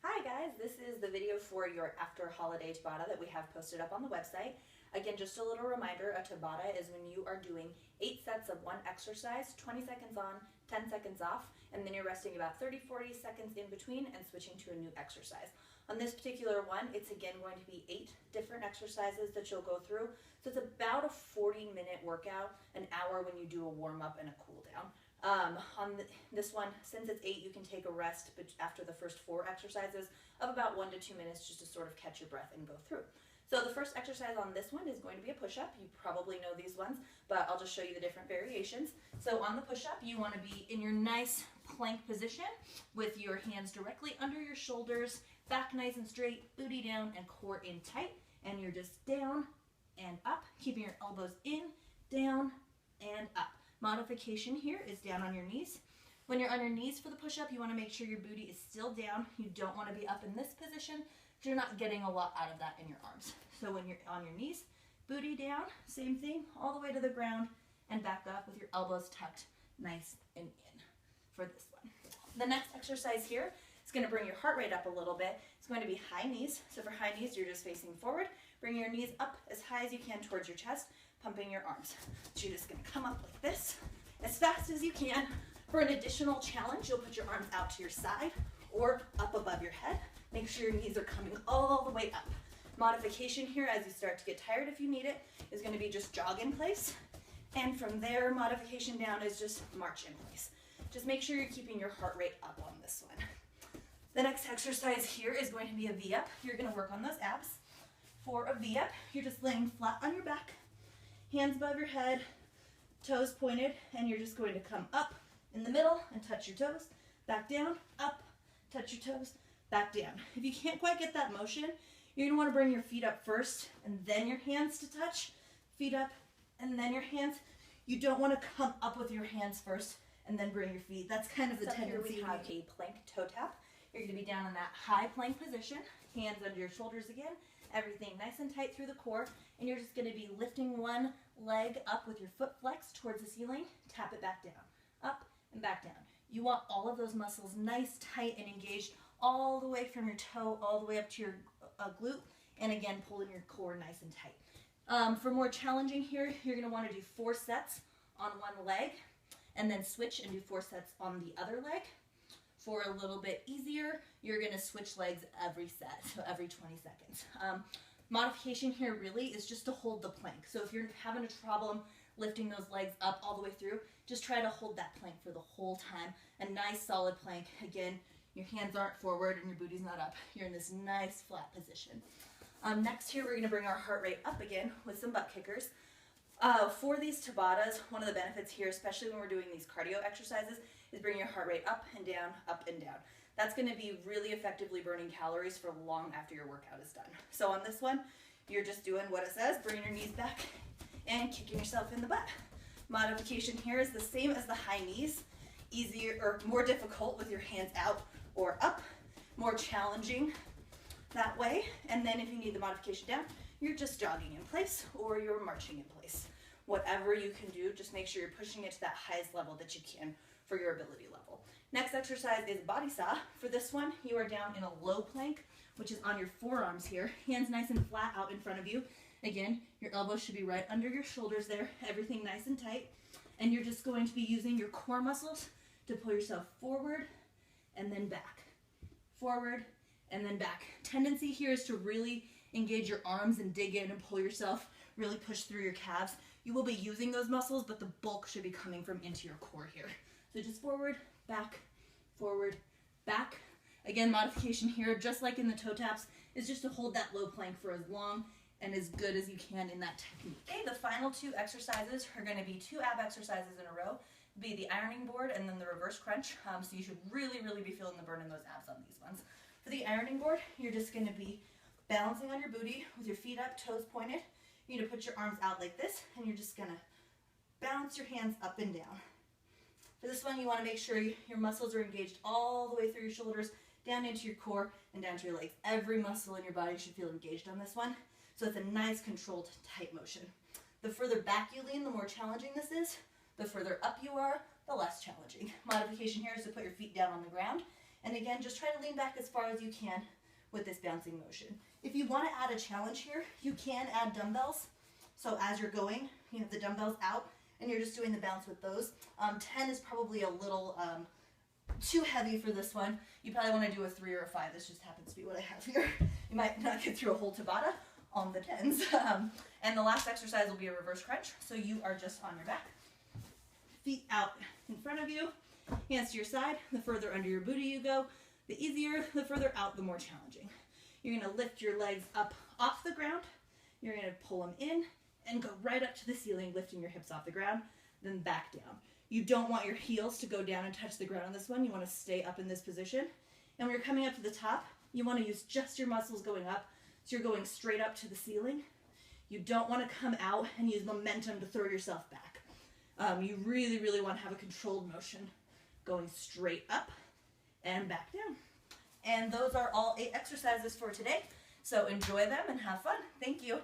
Hi guys, this is the video for your after holiday Tabata that we have posted up on the website. Again, just a little reminder, a Tabata is when you are doing 8 sets of one exercise, 20 seconds on, 10 seconds off, and then you're resting about 30-40 seconds in between and switching to a new exercise. On this particular one, it's again going to be 8 different exercises that you'll go through. So it's about a 40-minute workout, an hour when you do a warm-up and a cool down. This one, since it's 8, you can take a rest after the first 4 exercises of about 1 to 2 minutes just to sort of catch your breath and go through. So the first exercise on this one is going to be a push-up. You probably know these ones, but I'll just show you the different variations. So on the push-up, you want to be in your nice plank position with your hands directly under your shoulders, back nice and straight, booty down, and core in tight. And you're just down and up, keeping your elbows in, down, and up. Modification here is down on your knees. When you're on your knees for the push-up, you want to make sure your booty is still down. You don't want to be up in this position because you're not getting a lot out of that in your arms. So when you're on your knees, booty down, same thing, all the way to the ground and back up with your elbows tucked nice and in for this one. The next exercise here is going to bring your heart rate up a little bit. It's going to be high knees. So for high knees, you're just facing forward. Bring your knees up as high as you can towards your chest, pumping your arms. So you're just going to come up like this as fast as you can. For an additional challenge, you'll put your arms out to your side or up above your head. Make sure your knees are coming all the way up. Modification here, as you start to get tired if you need it, is going to be just jog in place. And from there, modification down is just march in place. Just make sure you're keeping your heart rate up on this one. The next exercise here is going to be a V-up. You're going to work on those abs. For a V-up, you're just laying flat on your back, hands above your head, toes pointed, and you're just going to come up in the middle and touch your toes, back down, up, touch your toes, back down. If you can't quite get that motion, you're going to want to bring your feet up first and then your hands to touch, feet up and then your hands. You don't want to come up with your hands first and then bring your feet. That's kind of the tendency. Here we have a plank toe tap. You're going to be down in that high plank position, hands under your shoulders again, everything nice and tight through the core, and you're just going to be lifting one leg up with your foot flexed towards the ceiling, tap it back down, up and back down. You want all of those muscles nice, tight, and engaged all the way from your toe all the way up to your glute, and again, pulling your core nice and tight. For more challenging here, you're going to want to do 4 sets on one leg, and then switch and do 4 sets on the other leg. For a little bit easier, you're going to switch legs every set, so every 20 seconds. Modification here really is just to hold the plank. So if you're having a problem lifting those legs up all the way through, just try to hold that plank for the whole time. A nice solid plank. Again, your hands aren't forward and your booty's not up. You're in this nice flat position. Next here, we're going to bring our heart rate up again with some butt kickers. For these Tabatas, one of the benefits here, especially when we're doing these cardio exercises, is bring your heart rate up and down, up and down. That's going to be really effectively burning calories for long after your workout is done. So on this one, you're just doing what it says, bringing your knees back and kicking yourself in the butt. Modification here is the same as the high knees, easier or more difficult with your hands out or up, more challenging that way. And then if you need the modification down, you're just jogging in place or you're marching in place. Whatever you can do, just make sure you're pushing it to that highest level that you can for your ability level. Next exercise is body saw. For this one, you are down in a low plank, which is on your forearms here. Hands nice and flat out in front of you. Again, your elbows should be right under your shoulders there, everything nice and tight. And you're just going to be using your core muscles to pull yourself forward and then back. Forward and then back. Tendency here is to really engage your arms and dig in and pull yourself, really push through your calves. You will be using those muscles, but the bulk should be coming from into your core here. So just forward, back, back. Again, modification here, just like in the toe taps, is just to hold that low plank for as long and as good as you can in that technique. Okay, the final 2 exercises are going to be 2 ab exercises in a row. Be the ironing board and then the reverse crunch. So you should really, really be feeling the burn in those abs on these ones. For the ironing board, you're just going to be balancing on your booty with your feet up, toes pointed. You're going to put your arms out like this, and you're just going to bounce your hands up and down. For this one, you want to make sure your muscles are engaged all the way through your shoulders, down into your core, and down to your legs. Every muscle in your body should feel engaged on this one. So it's a nice, controlled, tight motion. The further back you lean, the more challenging this is. The further up you are, the less challenging. Modification here is to put your feet down on the ground And again, just try to lean back as far as you can with this bouncing motion. If you want to add a challenge here, you can add dumbbells. So as you're going, you have the dumbbells out and you're just doing the bounce with those. 10 is probably a little too heavy for this one. You probably want to do a 3 or a 5. This just happens to be what I have here. You might not get through a whole Tabata on the 10s. And the last exercise will be a reverse crunch. So you are just on your back, feet out in front of you, hands to your side. The further under your booty you go, the easier. The further out, the more challenging. You're going to lift your legs up off the ground. You're going to pull them in and go right up to the ceiling, lifting your hips off the ground, then back down. You don't want your heels to go down and touch the ground on this one. You want to stay up in this position. And when you're coming up to the top, you want to use just your muscles going up. So you're going straight up to the ceiling. You don't want to come out and use momentum to throw yourself back. You really, really want to have a controlled motion going straight up and back down. And those are all 8 exercises for today. So enjoy them and have fun. Thank you.